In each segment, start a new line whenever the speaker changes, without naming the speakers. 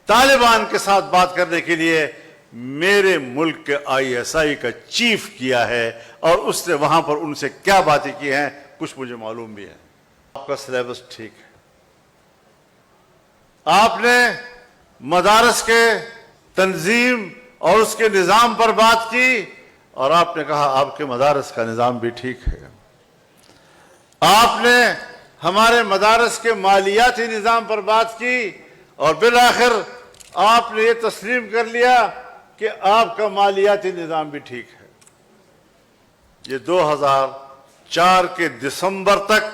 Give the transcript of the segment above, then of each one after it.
طالبان کے ساتھ بات کرنے کے لیے میرے ملک کے ISI کا چیف کیا ہے، اور اس نے وہاں پر ان سے کیا باتیں کی ہیں کچھ مجھے معلوم بھی ہے۔ آپ کا سلیبس ٹھیک ہے، آپ نے مدارس کے تنظیم اور اس کے نظام پر بات کی، اور آپ نے کہا آپ کے مدارس کا نظام بھی ٹھیک ہے۔ آپ نے ہمارے مدارس کے مالیاتی نظام پر بات کی، اور بالآخر آپ نے یہ تسلیم کر لیا کہ آپ کا مالیاتی نظام بھی ٹھیک ہے۔ یہ 2004 کے دسمبر تک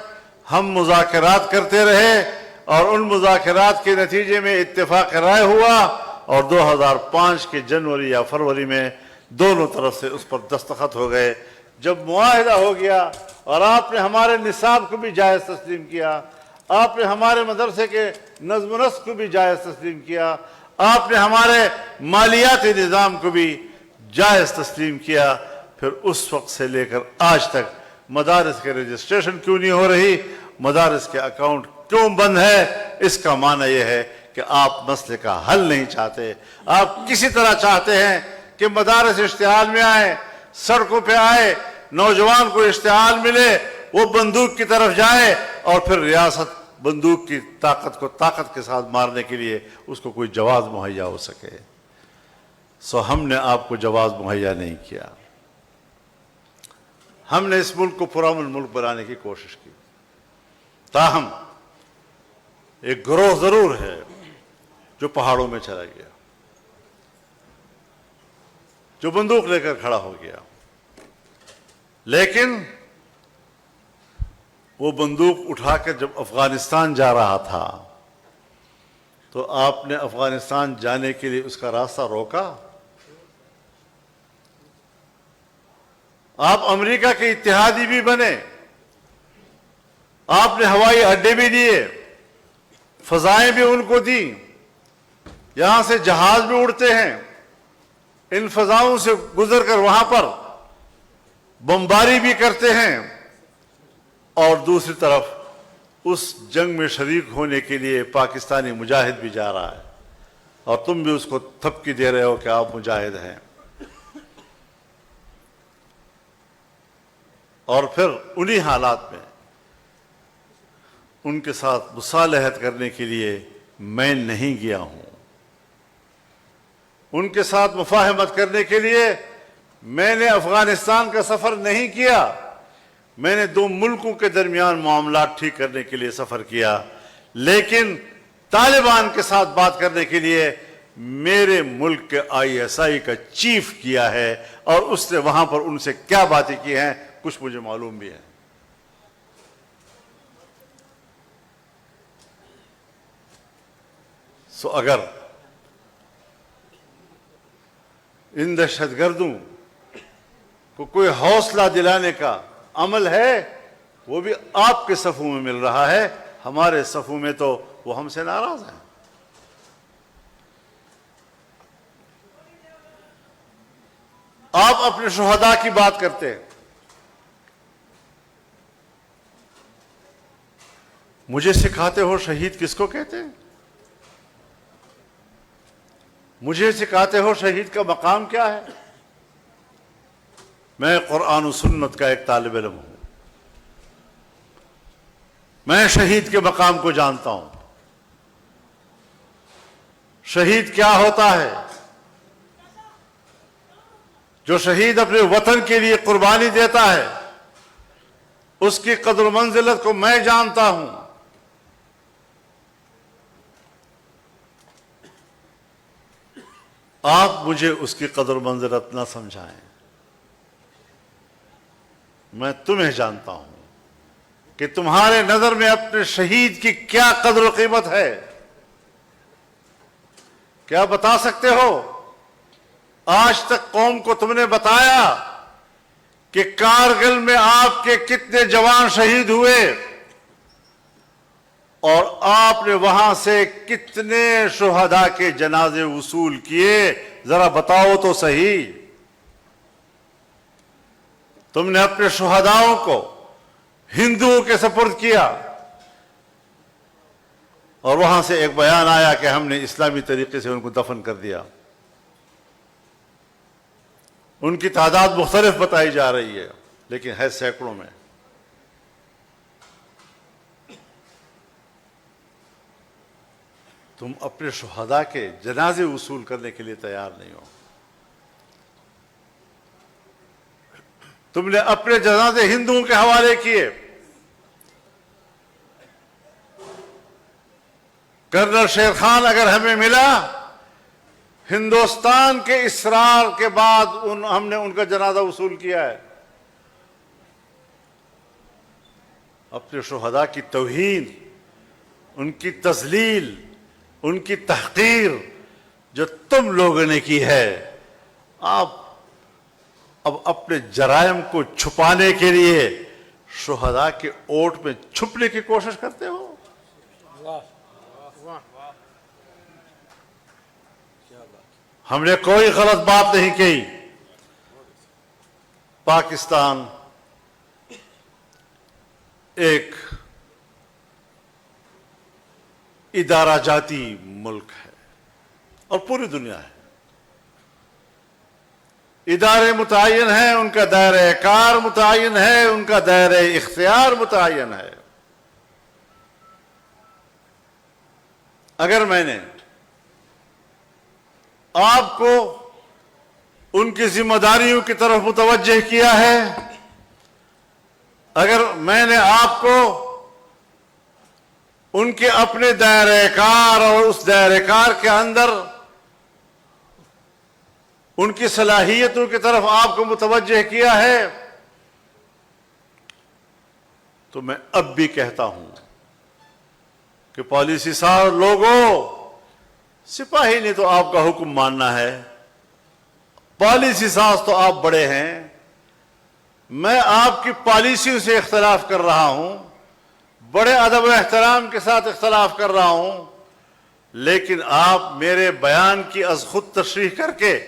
ہم مذاکرات کرتے رہے، اور ان مذاکرات کے نتیجے میں اتفاق رائے ہوا، اور 2005 کے جنوری یا فروری میں دونوں طرف سے اس پر دستخط ہو گئے۔ جب معاہدہ ہو گیا اور آپ نے ہمارے نصاب کو بھی جائز تسلیم کیا، آپ نے ہمارے مدرسے کے نظم و نسق کو بھی جائز تسلیم کیا، آپ نے ہمارے مالیاتی نظام کو بھی جائز تسلیم کیا، پھر اس وقت سے لے کر آج تک مدارس کے رجسٹریشن کیوں نہیں ہو رہی، مدارس کے اکاؤنٹ کیوں بند ہے؟ اس کا معنی یہ ہے کہ آپ مسئلے کا حل نہیں چاہتے۔ آپ کسی طرح چاہتے ہیں کہ مدارس اشتعال میں آئے، سڑکوں پہ آئے، نوجوان کو اشتعال ملے، وہ بندوق کی طرف جائے، اور پھر ریاست بندوق کی طاقت کو طاقت کے ساتھ مارنے کے لیے اس کو کوئی جواز مہیا ہو سکے۔ سو ہم نے آپ کو جواز مہیا نہیں کیا۔ ہم نے اس ملک کو پرامن ملک بنانے کی کوشش کی، تاہم ایک گروہ ضرور ہے جو پہاڑوں میں چلا گیا، جو بندوق لے کر کھڑا ہو گیا، لیکن وہ بندوق اٹھا کر جب افغانستان جا رہا تھا تو آپ نے افغانستان جانے کے لیے اس کا راستہ روکا؟ آپ امریکہ کے اتحادی بھی بنے، آپ نے ہوائی اڈے بھی دیے، فضائیں بھی ان کو دیں، یہاں سے جہاز بھی اڑتے ہیں، ان فضاؤں سے گزر کر وہاں پر بمباری بھی کرتے ہیں، اور دوسری طرف اس جنگ میں شریک ہونے کے لیے پاکستانی مجاہد بھی جا رہا ہے، اور تم بھی اس کو تھپکی دے رہے ہو کہ آپ مجاہد ہیں۔ اور پھر انہی حالات میں ان کے ساتھ مصالحت کرنے کے لیے میں نہیں گیا ہوں، ان کے ساتھ مفاہمت کرنے کے لیے میں نے افغانستان کا سفر نہیں کیا، میں نے دو ملکوں کے درمیان معاملات ٹھیک کرنے کے لیے سفر کیا، لیکن طالبان کے ساتھ بات کرنے کے لیے میرے ملک کے ISI کا چیف کیا ہے، اور اس نے وہاں پر ان سے کیا باتیں کی ہیں کچھ مجھے معلوم بھی ہے۔ سو اگر ان دہشت گردوں کو کوئی حوصلہ دلانے کا عمل ہے، وہ بھی آپ کے صفوں میں مل رہا ہے، ہمارے صفوں میں تو وہ ہم سے ناراض ہیں۔ آپ اپنے شہداء کی بات کرتے ہیں، مجھے سکھاتے ہو شہید کس کو کہتے ہیں؟ مجھے سکھاتے ہو شہید کا مقام کیا ہے؟ میں قرآن و سنت کا ایک طالب علم ہوں، میں شہید کے مقام کو جانتا ہوں۔ شہید کیا ہوتا ہے؟ جو شہید اپنے وطن کے لیے قربانی دیتا ہے، اس کی قدر و منزلت کو میں جانتا ہوں۔ آپ مجھے اس کی قدر و منزلت نہ سمجھائیں، میں تمہیں جانتا ہوں کہ تمہارے نظر میں اپنے شہید کی کیا قدر و قیمت ہے۔ کیا بتا سکتے ہو آج تک قوم کو تم نے بتایا کہ کارگل میں آپ کے کتنے جوان شہید ہوئے، اور آپ نے وہاں سے کتنے شہداء کے جنازے وصول کیے؟ ذرا بتاؤ تو صحیح۔ تم نے اپنے شہداؤں کو ہندوؤں کے سپرد کیا، اور وہاں سے ایک بیان آیا کہ ہم نے اسلامی طریقے سے ان کو دفن کر دیا. ان کی تعداد مختلف بتائی جا رہی ہے لیکن ہے سینکڑوں میں. تم اپنے شہداء کے جنازے وصول کرنے کے لیے تیار نہیں ہو. تم نے اپنے جنازے ہندوؤں کے حوالے کیے. کرنل شیر خان اگر ہمیں ملا، ہندوستان کے اصرار کے بعد ہم نے ان کا جنازہ وصول کیا ہے. اپنے شہداء کی توہین، ان کی تذلیل، ان کی تحقیر جو تم لوگوں نے کی ہے، آپ اب اپنے جرائم کو چھپانے کے لیے شہداء کے اوٹ میں چھپنے کی کوشش کرتے ہو. ہم نے کوئی غلط بات نہیں کی. پاکستان ایک ادارہ جاتی ملک ہے اور پوری دنیا ہے. ادارے متعین ہیں، ان کا دائرہ کار متعین ہے، ان کا دائرہ اختیار متعین ہے. اگر میں نے آپ کو ان کی ذمہ داریوں کی طرف متوجہ کیا ہے، اگر میں نے آپ کو ان کے اپنے دائرہ کار اور اس دائرہ کار کے اندر ان کی صلاحیتوں کی طرف آپ کو متوجہ کیا ہے، تو میں اب بھی کہتا ہوں کہ پالیسی ساز لوگوں، سپاہی نے تو آپ کا حکم ماننا ہے، پالیسی ساز تو آپ بڑے ہیں. میں آپ کی پالیسیوں سے اختلاف کر رہا ہوں، بڑے ادب و احترام کے ساتھ اختلاف کر رہا ہوں، لیکن آپ میرے بیان کی از خود تشریح کر کے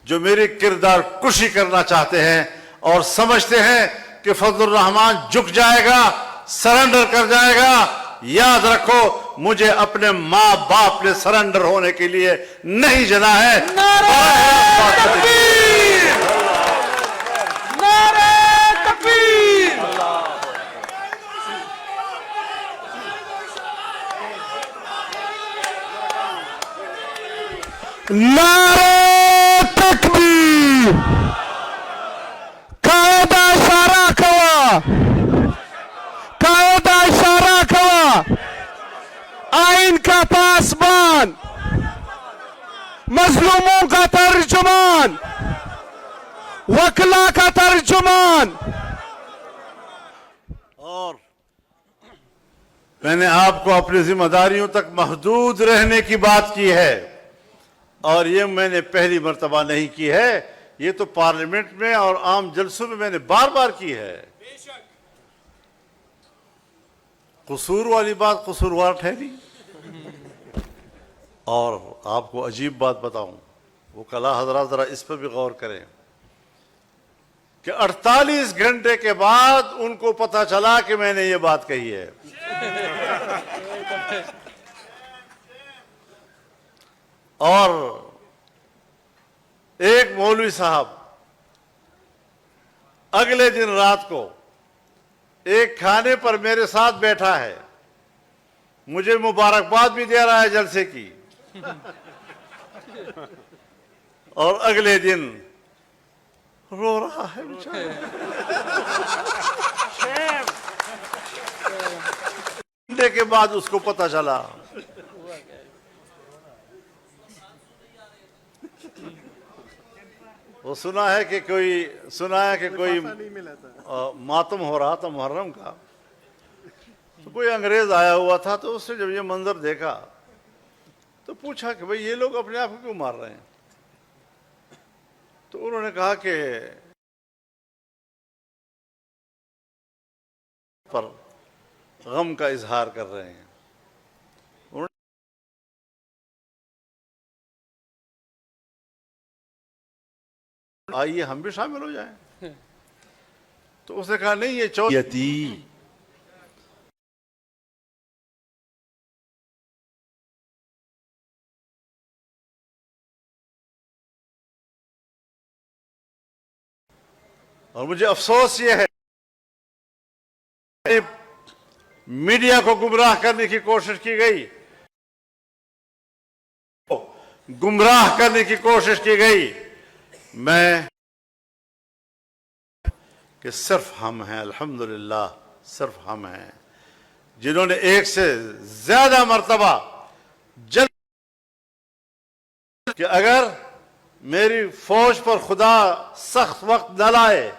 جو میری کردار کشی کرنا چاہتے ہیں اور سمجھتے ہیں کہ فضل الرحمان جھک جائے گا، سرنڈر کر جائے گا، یاد رکھو مجھے اپنے ماں باپ نے سرنڈر ہونے کے لیے نہیں جنا ہے.
نعرہ تکبیر! نعرہ تکبیر! نعرہ تکبیر! قاعدہ اشارہ کوا، قاعدہ اشارہ کوا، آئین کا پاسبان، مظلوموں کا ترجمان، وکلا کا ترجمان.
اور میں نے آپ کو اپنی ذمہ داریوں تک محدود رہنے کی بات کی ہے، اور یہ میں نے پہلی مرتبہ نہیں کی ہے، یہ تو پارلیمنٹ میں اور عام جلسوں میں میں نے بار بار کی ہے. قصور والی بات قصوروار ٹھہری. اور آپ کو عجیب بات بتاؤں، وہ کلا حضرات ذرا اس پر بھی غور کریں کہ 48 گھنٹے کے بعد ان کو پتہ چلا کہ میں نے یہ بات کہی ہے. اور ایک مولوی صاحب اگلے دن رات کو ایک کھانے پر میرے ساتھ بیٹھا ہے، مجھے مبارکباد بھی دے رہا ہے جلسے کی، اور اگلے دن رو رہا ہے بیچارہ. گھنٹے کے بعد اس کو پتہ چلا. وہ سنا ہے کہ کوئی ماتم ہو رہا تھا محرم کا، تو کوئی انگریز آیا ہوا تھا، تو اس نے جب یہ منظر دیکھا تو پوچھا کہ بھئی یہ لوگ اپنے آپ کو کیوں مار رہے ہیں؟ تو انہوں نے کہا کہ پر غم کا اظہار کر رہے ہیں. آئیے ہم بھی شامل ہو جائیں. تو اس نے کہا نہیں، یہ چوتھی اور مجھے افسوس یہ ہے میڈیا کو گمراہ کرنے کی کوشش کی گئی، گمراہ کرنے کی کوشش کی گئی۔ میں کہ صرف ہم ہیں، الحمدللہ صرف ہم ہیں جنہوں نے ایک سے زیادہ مرتبہ جنگ کہ اگر میری فوج پر خدا سخت وقت نہ لائے،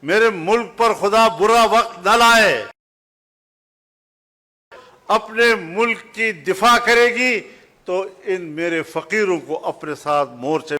میرے ملک پر خدا برا وقت نہ لائے، اپنے ملک کی دفاع کرے گی تو ان میرے فقیروں کو اپنے ساتھ مورچے